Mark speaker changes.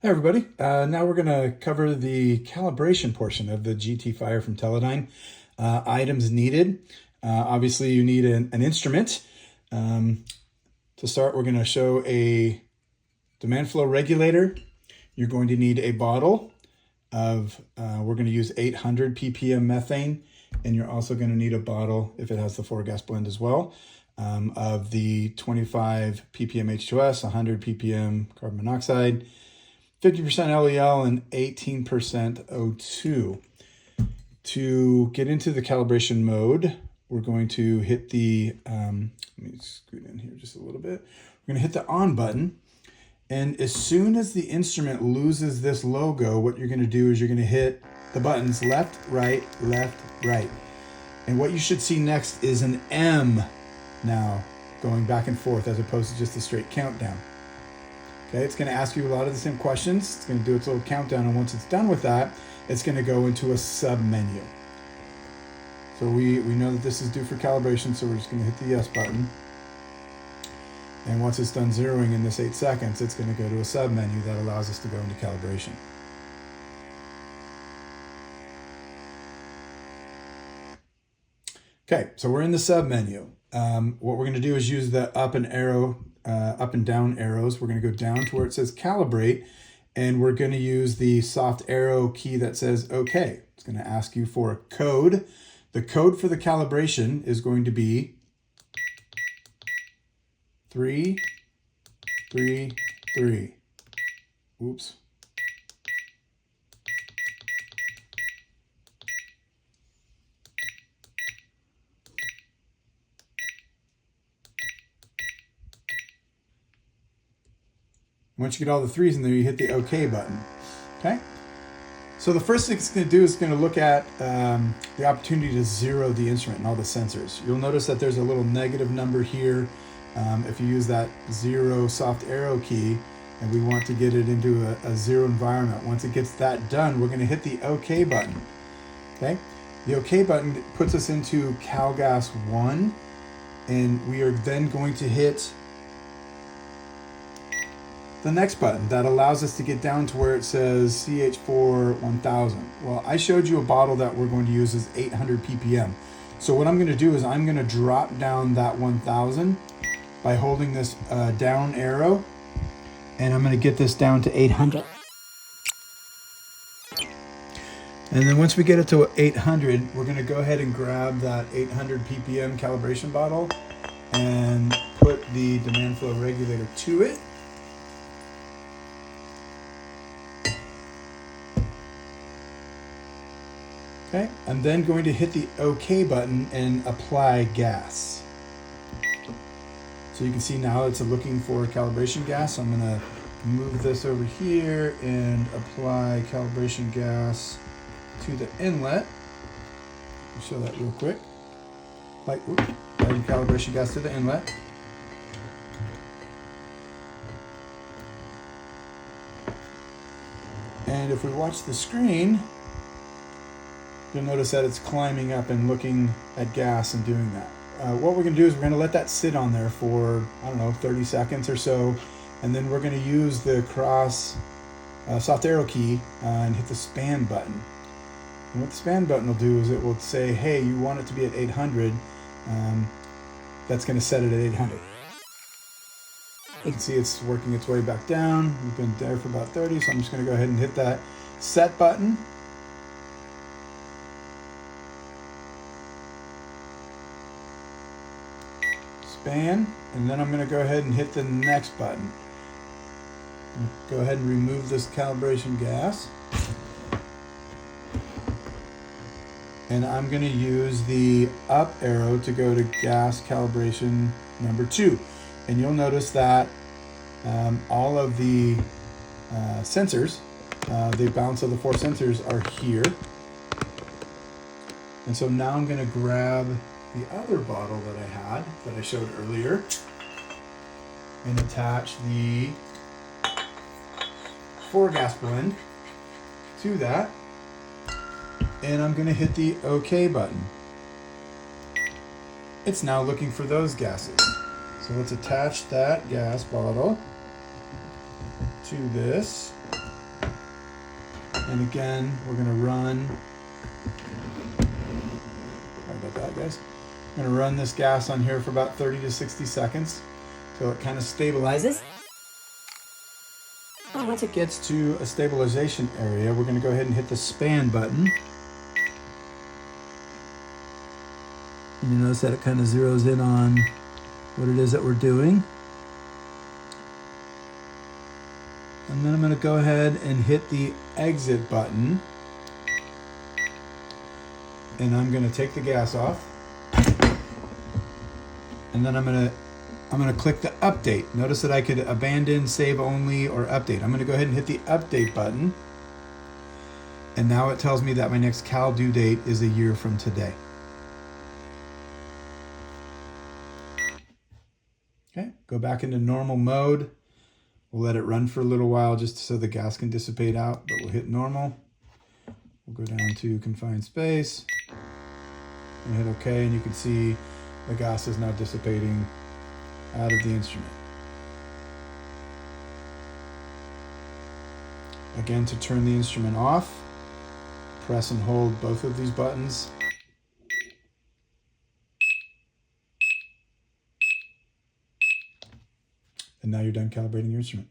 Speaker 1: Hi everybody. Now we're going to cover the calibration portion of the GT Fire from Teledyne. Items needed. Obviously you need an instrument. To start, we're going to show a demand flow regulator. You're going to need a bottle of, we're going to use 800 ppm methane, and you're also going to need a bottle, if it has the 4-gas blend as well, of the 25 ppm H2S, 100 ppm carbon monoxide, 50% LEL, and 18% O2. To get into the calibration mode, we're going to hit the, let me scoot in here just a little bit. We're going to hit the on button. And as soon as the instrument loses this logo, what you're going to do is you're going to hit the buttons left, right, left, right. And what you should see next is an M now going back and forth as opposed to just a straight countdown. Okay, it's going to ask you a lot of the same questions. It's going to do its little countdown, and once it's done with that, it's going to go into a sub-menu. So we know that this is due for calibration, so we're just going to hit the yes button. And once it's done zeroing in this 8 seconds, it's going to go to a sub-menu that allows us to go into calibration. Okay, so we're in the sub-menu. What we're going to do is use the up and down arrows. We're going to go down to where it says calibrate, and we're going to use the soft arrow key that says OK. It's going to ask you for a code. The code for the calibration is going to be 333. Oops. Once you get all the threes in there, you hit the OK button. Okay? So the first thing it's going to do is going to look at the opportunity to zero the instrument and all the sensors. You'll notice that there's a little negative number here. If you use that zero soft arrow key, and we want to get it into a zero environment. Once it gets that done, we're going to hit the OK button. Okay? The OK button puts us into CalGas 1, and we are then going to hit the next button that allows us to get down to where it says CH4 1000. Well, I showed you a bottle that we're going to use is 800 ppm. So what I'm going to do is I'm going to drop down that 1000 by holding this down arrow, and I'm going to get this down to 800. And then once we get it to 800, we're going to go ahead and grab that 800 ppm calibration bottle and put the demand flow regulator to it. Okay, I'm then going to hit the OK button and apply gas. So you can see now it's looking for calibration gas. So I'm going to move this over here and apply calibration gas to the inlet. I'll show that real quick. Applying calibration gas to the inlet. And if we watch the screen, you'll notice that it's climbing up and looking at gas and doing that. What we're going to do is we're going to let that sit on there for, I don't know, 30 seconds or so. And then we're going to use the cross soft arrow key and hit the span button. And what the span button will do is it will say, hey, you want it to be at 800. That's going to set it at 800. You can see it's working its way back down. We've been there for about 30, so I'm just going to go ahead and hit that set button. Span, and then I'm going to go ahead and hit the next button. Go ahead and remove this calibration gas. And I'm going to use the up arrow to go to gas calibration number 2. And you'll notice that all of the sensors, the balance of the 4 sensors are here. And so now I'm going to grab the other bottle that I had, that I showed earlier, and attach the 4-gas blend to that. And I'm going to hit the OK button. It's now looking for those gases. So let's attach that gas bottle to this. And again, we're going to run. Sorry about that, guys. I'm going to run this gas on here for about 30 to 60 seconds till it kind of stabilizes. And once it gets to a stabilization area, we're going to go ahead and hit the span button. And you notice that it kind of zeroes in on what it is that we're doing. And then I'm going to go ahead and hit the exit button. And I'm going to take the gas off. And then I'm going to click the update. Notice that I could abandon, save only, or update. I'm going to go ahead and hit the update button. And now it tells me that my next cal due date is a year from today. Okay, go back into normal mode. We'll let it run for a little while just so the gas can dissipate out, but we'll hit normal. We'll go down to confined space and hit OK, and you can see the gas is now dissipating out of the instrument. Again, to turn the instrument off, press and hold both of these buttons. And now you're done calibrating your instrument.